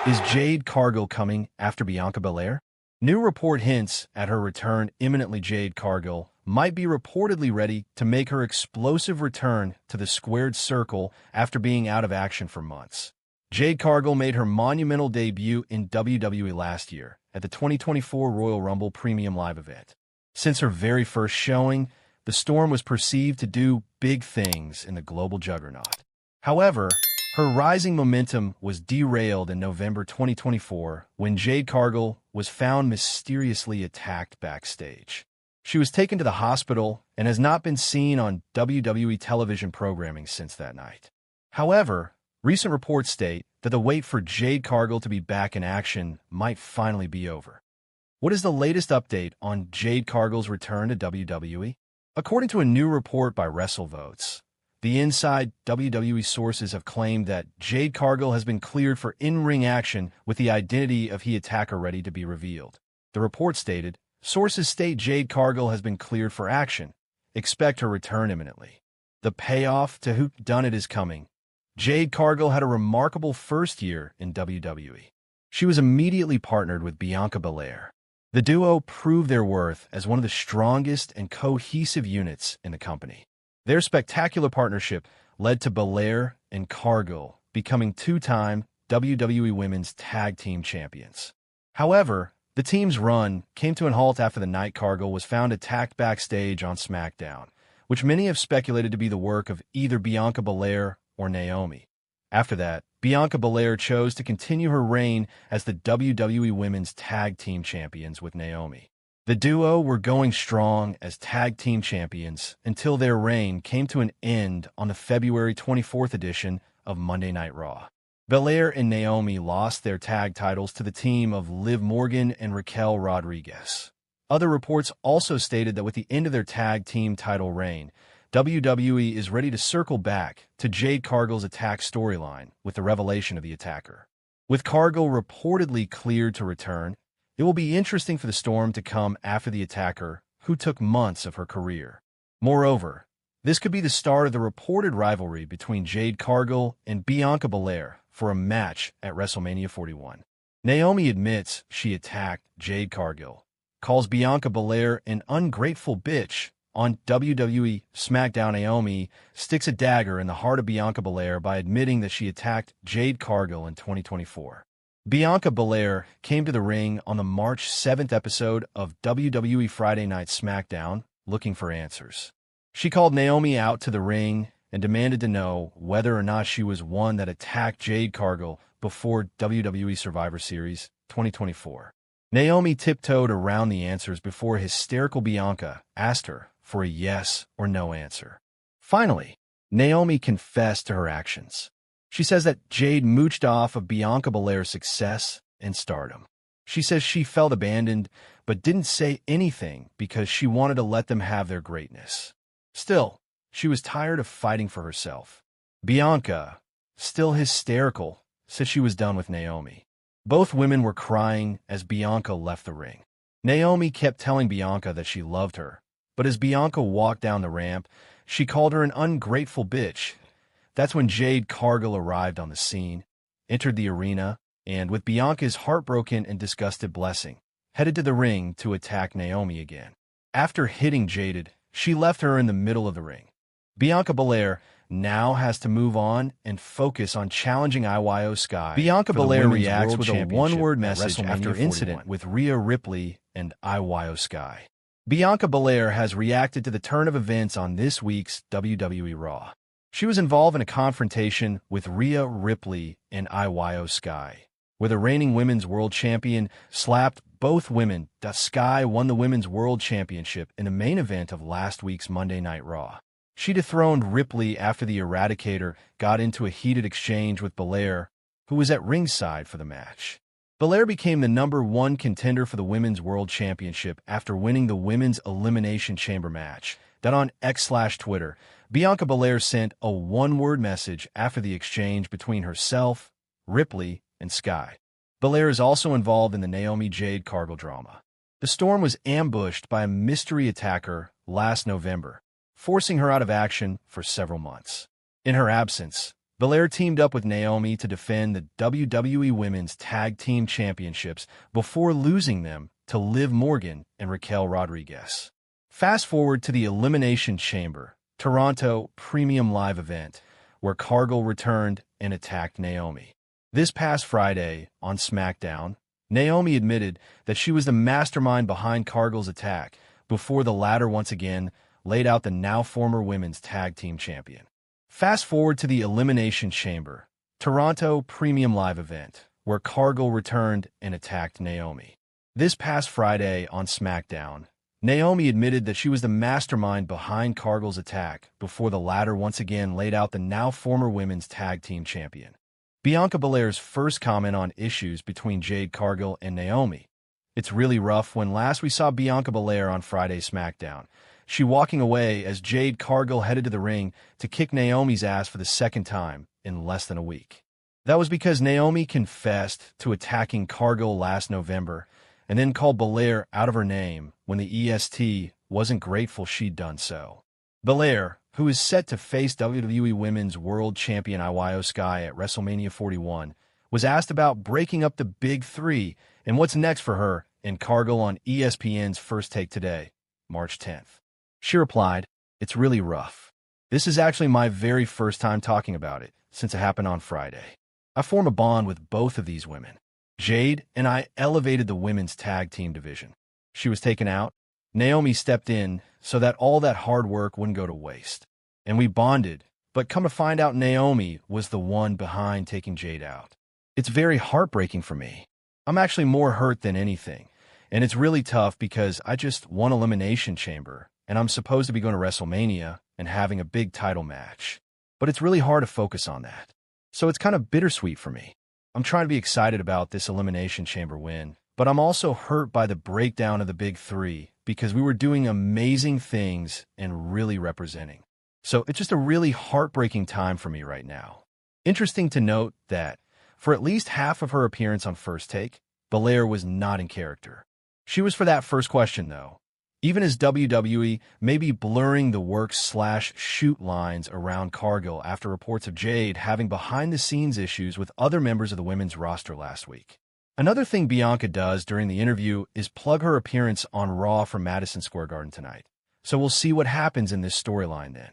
Is Jade Cargill coming after Bianca Belair? New report hints at her return imminently. Jade Cargill might be reportedly ready to make her explosive return to the squared circle after being out of action for months. Jade Cargill made her monumental debut in WWE last year at the 2024 Royal Rumble Premium Live event. Since her very first showing, the Storm was perceived to do big things in the global juggernaut. However, her rising momentum was derailed in November 2024 when Jade Cargill was found mysteriously attacked backstage. She was taken to the hospital and has not been seen on WWE television programming since that night. However, recent reports state that the wait for Jade Cargill to be back in action might finally be over. What is the latest update on Jade Cargill's return to WWE? According to a new report by WrestleVotes, the inside WWE sources have claimed that Jade Cargill has been cleared for in-ring action with the identity of the attacker ready to be revealed. The report stated, sources state Jade Cargill has been cleared for action. Expect her return imminently. The payoff to who done it is coming. Jade Cargill had a remarkable first year in WWE. She was immediately partnered with Bianca Belair. The duo proved their worth as one of the strongest and cohesive units in the company. Their spectacular partnership led to Belair and Cargill becoming two-time WWE Women's Tag Team Champions. However, the team's run came to a halt after the night Cargill was found attacked backstage on SmackDown, which many have speculated to be the work of either Bianca Belair or Naomi. After that, Bianca Belair chose to continue her reign as the WWE Women's Tag Team Champions with Naomi. The duo were going strong as tag team champions until their reign came to an end on the February 24th edition of Monday Night Raw. Belair and Naomi lost their tag titles to the team of Liv Morgan and Raquel Rodriguez. Other reports also stated that with the end of their tag team title reign, WWE is ready to circle back to Jade Cargill's attack storyline with the revelation of the attacker. With Cargill reportedly cleared to return, it will be interesting for the Storm to come after the attacker, who took months of her career. Moreover, this could be the start of the reported rivalry between Jade Cargill and Bianca Belair for a match at WrestleMania 41. Naomi admits she attacked Jade Cargill, calls Bianca Belair an ungrateful bitch. On WWE SmackDown, Naomi sticks a dagger in the heart of Bianca Belair by admitting that she attacked Jade Cargill in 2024. Bianca Belair came to the ring on the March 7th episode of WWE Friday Night SmackDown looking for answers. She called Naomi out to the ring and demanded to know whether or not she was one that attacked Jade Cargill before WWE Survivor Series 2024. Naomi tiptoed around the answers before hysterical Bianca asked her for a yes or no answer. Finally, Naomi confessed to her actions. She says that Jade mooched off of Bianca Belair's success and stardom. She says she felt abandoned, but didn't say anything because she wanted to let them have their greatness. Still, she was tired of fighting for herself. Bianca, still hysterical, said she was done with Naomi. Both women were crying as Bianca left the ring. Naomi kept telling Bianca that she loved her, but as Bianca walked down the ramp, she called her an ungrateful bitch. That's when Jade Cargill arrived on the scene, entered the arena, and with Bianca's heartbroken and disgusted blessing, headed to the ring to attack Naomi again. After hitting Jaded, she left her in the middle of the ring. Bianca Belair now has to move on and focus on challenging Io Sky. Bianca Belair reacts with a one-word message after incident with Rhea Ripley and Io Sky. Bianca Belair has reacted to the turn of events on this week's WWE Raw. She was involved in a confrontation with Rhea Ripley and Io Sky, where the reigning Women's World Champion slapped both women. Sky won the Women's World Championship in the main event of last week's Monday Night Raw. She dethroned Ripley after the Eradicator got into a heated exchange with Belair, who was at ringside for the match. Belair became the #1 contender for the Women's World Championship after winning the Women's Elimination Chamber match. Then on X/Twitter, Bianca Belair sent a one-word message after the exchange between herself, Ripley, and Sky. Belair is also involved in the Naomi Jade Cargill drama. The Storm was ambushed by a mystery attacker last November, forcing her out of action for several months. In her absence, Belair teamed up with Naomi to defend the WWE Women's Tag Team Championships before losing them to Liv Morgan and Raquel Rodriguez. Fast forward to the Elimination Chamber, Toronto Premium Live event, where Cargill returned and attacked Naomi. This past Friday, on SmackDown, Naomi admitted that she was the mastermind behind Cargill's attack before the latter once again laid out the now former Women's Tag Team Champion. Fast forward to the Elimination Chamber, Toronto Premium Live event, where Cargill returned and attacked Naomi. This past Friday on SmackDown, Naomi admitted that she was the mastermind behind Cargill's attack before the latter once again laid out the now former Women's Tag Team Champion. Bianca Belair's first comment on issues between Jade Cargill and Naomi. It's really rough. When last we saw Bianca Belair on Friday's SmackDown, she walking away as Jade Cargill headed to the ring to kick Naomi's ass for the second time in less than a week. That was because Naomi confessed to attacking Cargill last November and then called Belair out of her name when the EST wasn't grateful she'd done so. Belair, who is set to face WWE Women's World Champion Io Sky at WrestleMania 41, was asked about breaking up the Big Three and what's next for her and Cargill on ESPN's First Take today, March 10th. She replied, "It's really rough. This is actually my very first time talking about it since it happened on Friday. I form a bond with both of these women. Jade and I elevated the women's tag team division. She was taken out. Naomi stepped in so that all that hard work wouldn't go to waste. And we bonded, but come to find out Naomi was the one behind taking Jade out. It's very heartbreaking for me. I'm actually more hurt than anything. And it's really tough because I just won Elimination Chamber, and I'm supposed to be going to WrestleMania and having a big title match. But it's really hard to focus on that. So it's kind of bittersweet for me. I'm trying to be excited about this Elimination Chamber win, but I'm also hurt by the breakdown of the Big Three because we were doing amazing things and really representing. So it's just a really heartbreaking time for me right now." Interesting to note that for at least half of her appearance on First Take, Belair was not in character. She was for that first question, though, even as WWE may be blurring the work/shoot lines around Cargill after reports of Jade having behind-the-scenes issues with other members of the women's roster last week. Another thing Bianca does during the interview is plug her appearance on Raw from Madison Square Garden tonight. So we'll see what happens in this storyline then.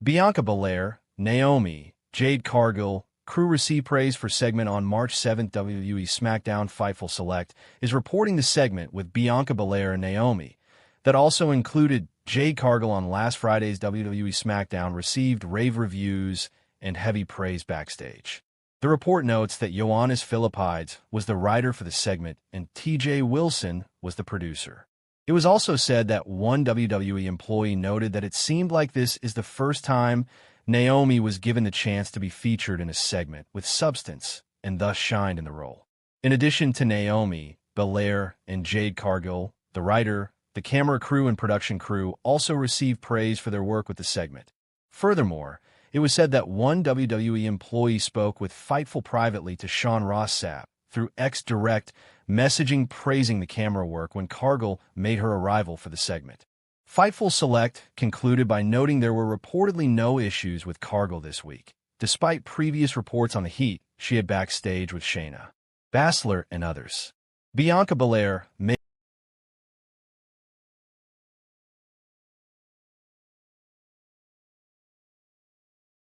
Bianca Belair, Naomi, Jade Cargill, crew receive praise for segment on March 7th. WWE SmackDown Fightful Select is reporting the segment with Bianca Belair and Naomi that also included Jade Cargill on last Friday's WWE SmackDown received rave reviews and heavy praise backstage. The report notes that Ioannis Philippides was the writer for the segment and TJ Wilson was the producer. It was also said that one WWE employee noted that it seemed like this is the first time Naomi was given the chance to be featured in a segment with substance and thus shined in the role. In addition to Naomi, Belair, and Jade Cargill, the writer, the camera crew, and production crew also received praise for their work with the segment. Furthermore, it was said that one WWE employee spoke with Fightful privately to Sean Ross Sapp through X direct messaging praising the camera work when Cargill made her arrival for the segment. Fightful Select concluded by noting there were reportedly no issues with Cargill this week, despite previous reports on the heat she had backstage with Shayna Baszler and others. Bianca Belair made